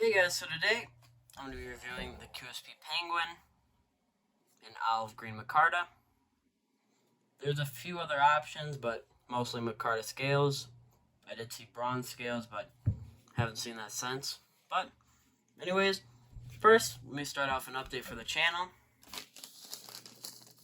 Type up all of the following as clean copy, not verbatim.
Hey guys, so today I'm going to be reviewing the QSP Penguin in olive green micarta. There's a few other options, but mostly micarta scales. I did see bronze scales, but haven't seen that since. But anyways, first let me start off an update for the channel.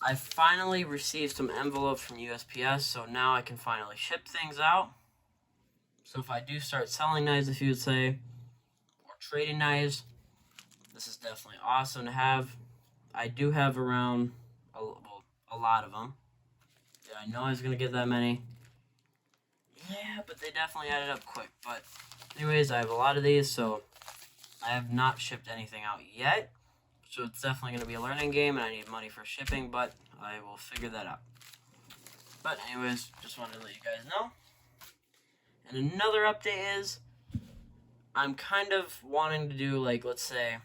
I finally received some envelopes from USPS, so now I can finally ship things out. So if I do start selling knives, if you would say, or trading knives, this is definitely awesome to have. I do have around a lot of them. Did I know I was going to get that many? Yeah, but they definitely added up quick. But anyways, I have a lot of these, so I have not shipped anything out yet. So it's definitely going to be a learning game, and I need money for shipping, but I will figure that out. But anyways, just wanted to let you guys know. And another update is I'm kind of wanting to do, like, let's say,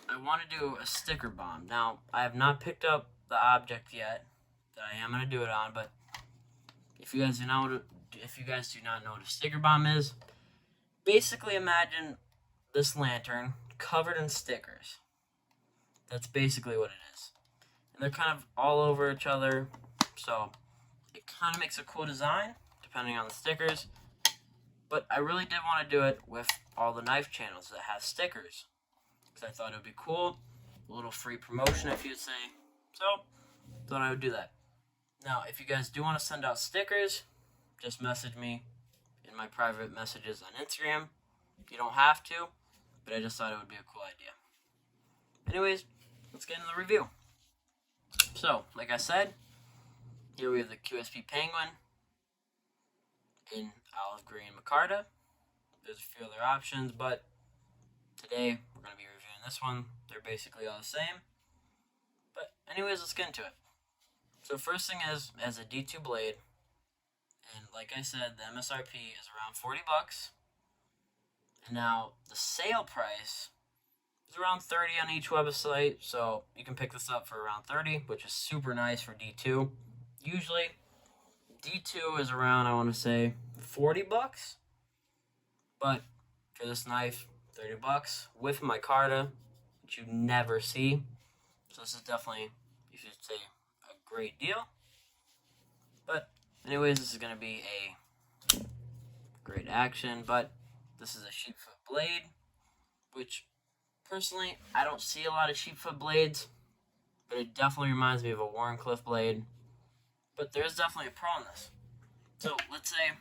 I want to do a sticker bomb. Now, I have not picked up the object yet that I am going to do it on, but if you guys do not know what a sticker bomb is, basically imagine this lantern covered in stickers. That's basically what it is. And they're kind of all over each other, so it kind of makes a cool design, depending on the stickers. But I really did want to do it with all the knife channels that have stickers, because I thought it would be cool. A little free promotion, if you'd say. So, thought I would do that. Now, if you guys do want to send out stickers, just message me in my private messages on Instagram. You don't have to, but I just thought it would be a cool idea. Anyways, let's get into the review. So, like I said, here we have the QSP Penguin in olive green micarta. There's a few other options, but today we're going to be reviewing this one. They're basically all the same. But anyways, let's get into it. So first thing is, as a D2 blade, and like I said, the MSRP is around $40. And now the sale price is around $30 on each website, so you can pick this up for around $30, which is super nice for D2. Usually, D2 is around, I want to say, $40, but for this knife, $30 with micarta, which you never see. So this is definitely, you should say, a great deal. But anyways, this is going to be a great action, but this is a sheepfoot blade, which personally, I don't see a lot of sheepfoot blades, but it definitely reminds me of a Wharncliffe blade. But there's definitely a pro in this. So let's say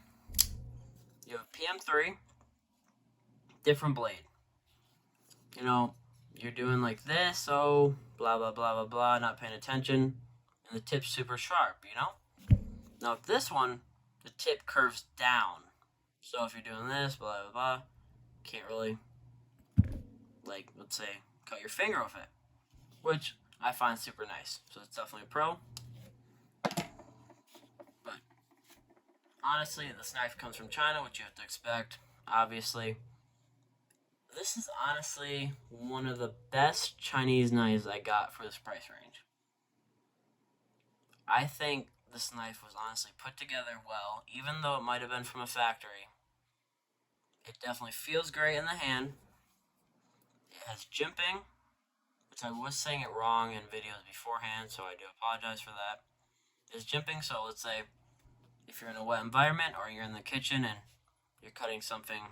you have a PM3, different blade. You know, you're doing like this, so blah, blah, blah, blah, blah, not paying attention, and the tip's super sharp, you know? Now with this one, the tip curves down. So if you're doing this, blah, blah, blah, can't really, like, let's say, cut your finger with it, which I find super nice. So it's definitely a pro. But honestly, this knife comes from China, which you have to expect, obviously. This is honestly one of the best Chinese knives I got for this price range. I think this knife was honestly put together well, even though it might have been from a factory. It definitely feels great in the hand. It has jimping, which I was saying it wrong in videos beforehand, so I do apologize for that. It's jimping, so let's say if you're in a wet environment or you're in the kitchen and you're cutting something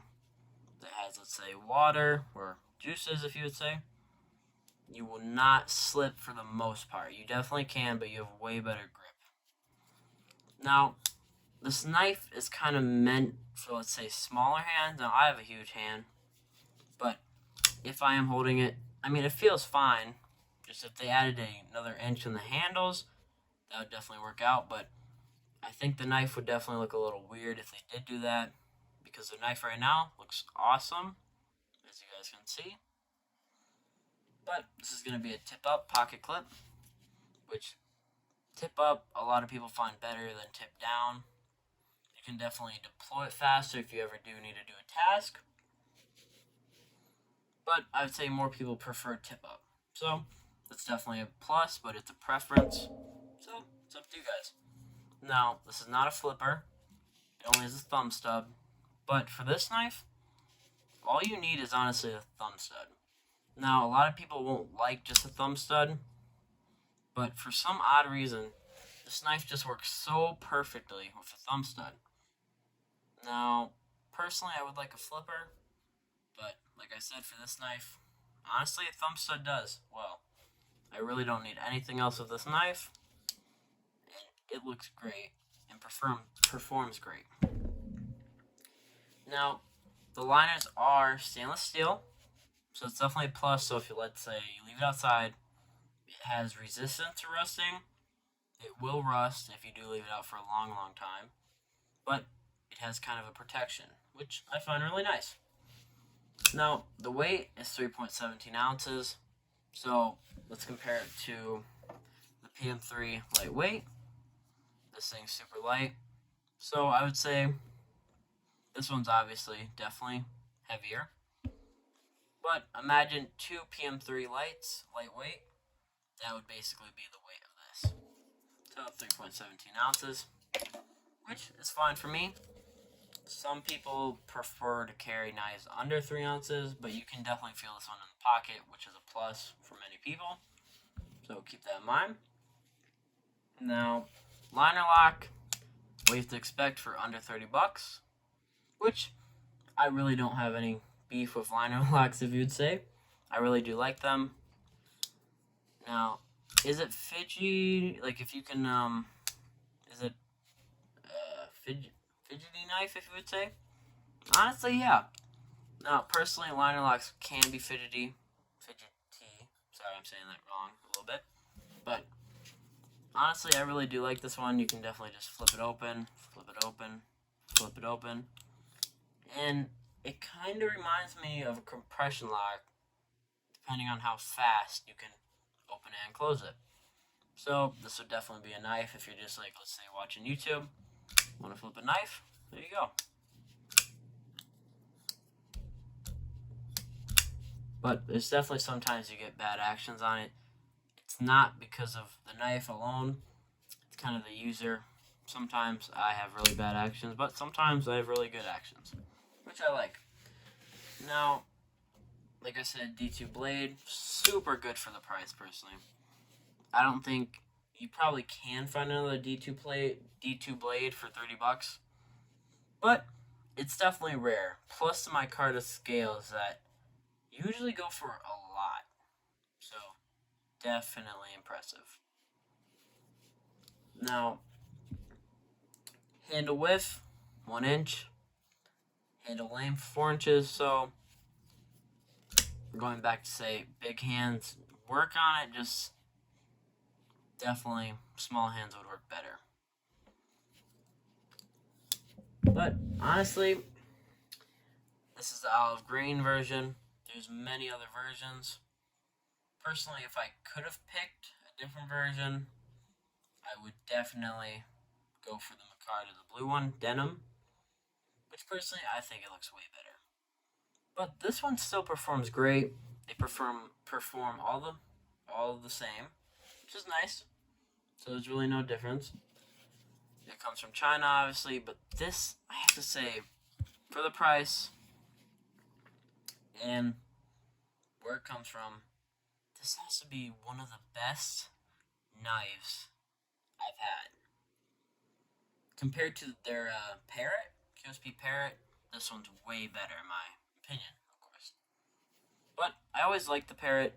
that has, let's say, water or juices, if you would say, you will not slip for the most part. You definitely can, but you have way better grip. Now, this knife is kind of meant for, let's say, smaller hands. Now, I have a huge hand, but if I am holding it, I mean, it feels fine. Just if they added another inch in the handles, that would definitely work out, but I think the knife would definitely look a little weird if they did do that, because the knife right now looks awesome, as you guys can see. But this is going to be a tip-up pocket clip, which tip-up a lot of people find better than tip-down. You can definitely deploy it faster if you ever do need to do a task. But I would say more people prefer tip-up. So that's definitely a plus, but it's a preference. So it's up to you guys. Now, this is not a flipper. It only has a thumb stub. But for this knife, all you need is honestly a thumb stud. Now, a lot of people won't like just a thumb stud, but for some odd reason, this knife just works so perfectly with a thumb stud. Now, personally, I would like a flipper, but like I said, for this knife, honestly, a thumb stud does well. I really don't need anything else with this knife, and it looks great and performs great. Now, the liners are stainless steel, so it's definitely a plus. So if you, let's say, you leave it outside, it has resistance to rusting. It will rust if you do leave it out for a long, long time, but it has kind of a protection, which I find really nice. Now, the weight is 3.17 ounces, so let's compare it to the PM3 lightweight. This thing's super light, so I would say this one's obviously definitely heavier. But imagine two PM3 lights, lightweight, that would basically be the weight of this. So 3.17 ounces, which is fine for me. Some people prefer to carry knives under 3 ounces, but you can definitely feel this one in the pocket, which is a plus for many people. So keep that in mind. Now, liner lock, what you have to expect for under $30, which I really don't have any beef with liner locks, if you'd say. I really do like them. Now, is it fidgety? Like, if you can, is it fidgety knife, if you would say? Honestly, yeah. Now, personally, liner locks can be fidgety. Sorry, I'm saying that wrong a little bit. But, honestly, I really do like this one. You can definitely just flip it open, flip it open, flip it open. And it kind of reminds me of a compression lock, depending on how fast you can open it and close it. So this would definitely be a knife if you're just like, let's say, watching YouTube, want to flip a knife, there you go. But there's definitely sometimes you get bad actions on it. It's not because of the knife alone, it's kind of the user. Sometimes I have really bad actions, but sometimes I have really good actions, which I like. Now, like I said, D2 blade, super good for the price, personally. I don't think you probably can find another D2 blade for $30, but it's definitely rare. Plus, the micarta scales that usually go for a lot, so definitely impressive. Now, handle width, 1 inch. Handle length, 4 inches. So, going back to say, big hands work on it, just definitely small hands would work better. But honestly, this is the olive green version. There's many other versions. Personally, if I could have picked a different version, I would definitely go for the micarta, the blue one, denim, which personally I think it looks way better. But this one still performs great. They perform all the same, which is nice. So there's really no difference. It comes from China, obviously, but this, I have to say, for the price and where it comes from, this has to be one of the best knives I've had. Compared to their Parrot, QSP Parrot, this one's way better in my opinion, of course. But I always liked the Parrot,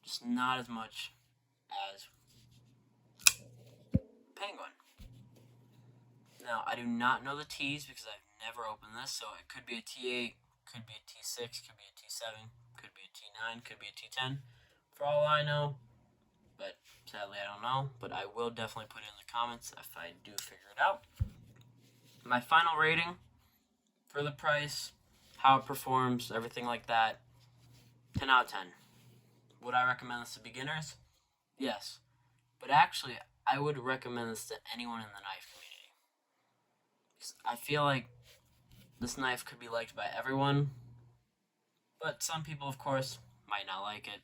just not as much as Penguin. Now, I do not know the T's because I've never opened this, so it could be a T8, could be a T6, could be a T7, could be a T9, could be a T10, for all I know. But sadly, I don't know. But I will definitely put it in the comments if I do figure it out. My final rating for the price, how it performs, everything like that, 10 out of 10. Would I recommend this to beginners? Yes. But actually, I would recommend this to anyone in the knife community. I feel like this knife could be liked by everyone. But some people, of course, might not like it.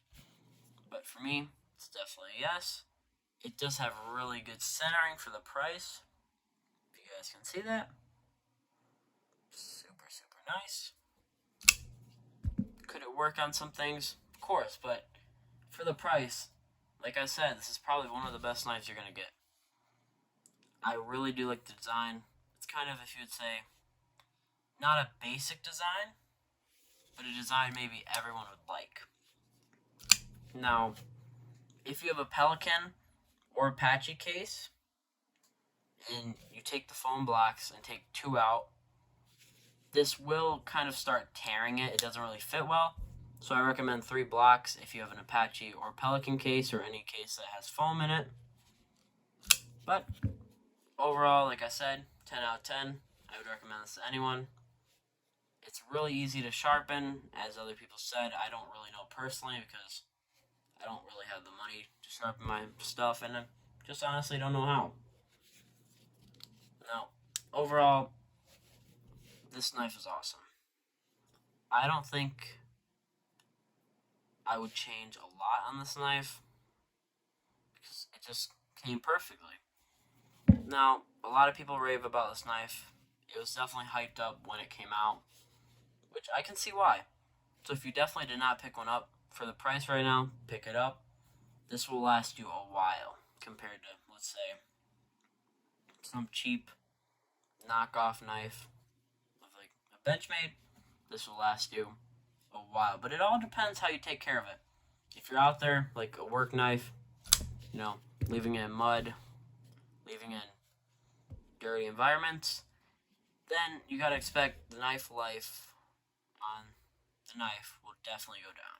But for me, it's definitely a yes. It does have really good centering for the price. If you guys can see that. Super, super nice. work on some things, of course, but for the price, like I said, this is probably one of the best knives you're going to get. I really do like the design. It's kind of, if you would say, not a basic design, but a design maybe everyone would like. Now, if you have a Pelican or Apache case, and you take the foam blocks and take 2 out, this will kind of start tearing it. It doesn't really fit well. So I recommend 3 blocks if you have an Apache or Pelican case or any case that has foam in it. But overall, like I said, 10 out of 10. I would recommend this to anyone. It's really easy to sharpen, as other people said. I don't really know personally because I don't really have the money to sharpen my stuff, and I just honestly don't know how. Now, overall, this knife is awesome. I don't think I would change a lot on this knife because it just came perfectly. Now, a lot of people rave about this knife. It was definitely hyped up when it came out, which I can see why. So if you definitely did not pick one up for the price right now, pick it up. This will last you a while compared to, let's say, some cheap knockoff knife of like a Benchmade. This will last you a while, but it all depends how you take care of it. If you're out there like a work knife, leaving it in mud, leaving it in dirty environments, then you gotta expect the knife life on the knife will definitely go down.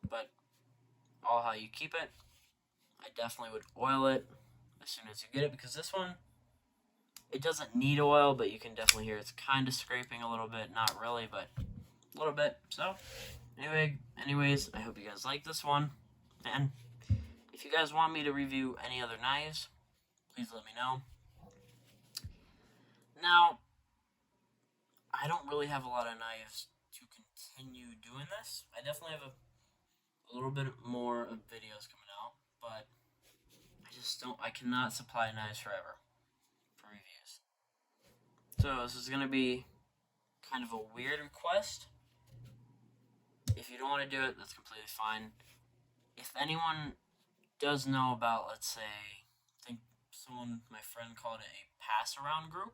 But all how you keep it, I definitely would oil it as soon as you get it, because this one, it doesn't need oil, but you can definitely hear it's kind of scraping a little bit. Not really, but a little bit. So anyways, I hope you guys like this one, and if you guys want me to review any other knives, please let me know. Now, I don't really have a lot of knives to continue doing this. I definitely have a little bit more of videos coming out, but I cannot supply knives forever for reviews. So this is going to be kind of a weird request. If you don't want to do it, that's completely fine. If anyone does know about, let's say, I think my friend called it a pass-around group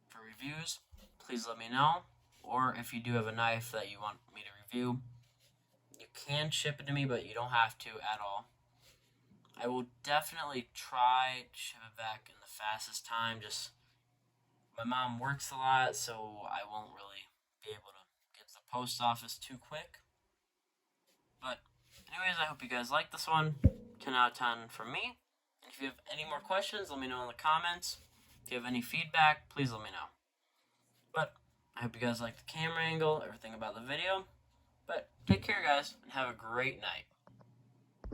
for reviews, please let me know. Or if you do have a knife that you want me to review, you can ship it to me, but you don't have to at all. I will definitely try to ship it back in the fastest time. Just, my mom works a lot, so I won't really be able to get to the post office too quick. But anyways, I hope you guys like this one. 10 out of 10 from me. And if you have any more questions, let me know in the comments. If you have any feedback, please let me know. But I hope you guys like the camera angle, everything about the video. But take care, guys, and have a great night.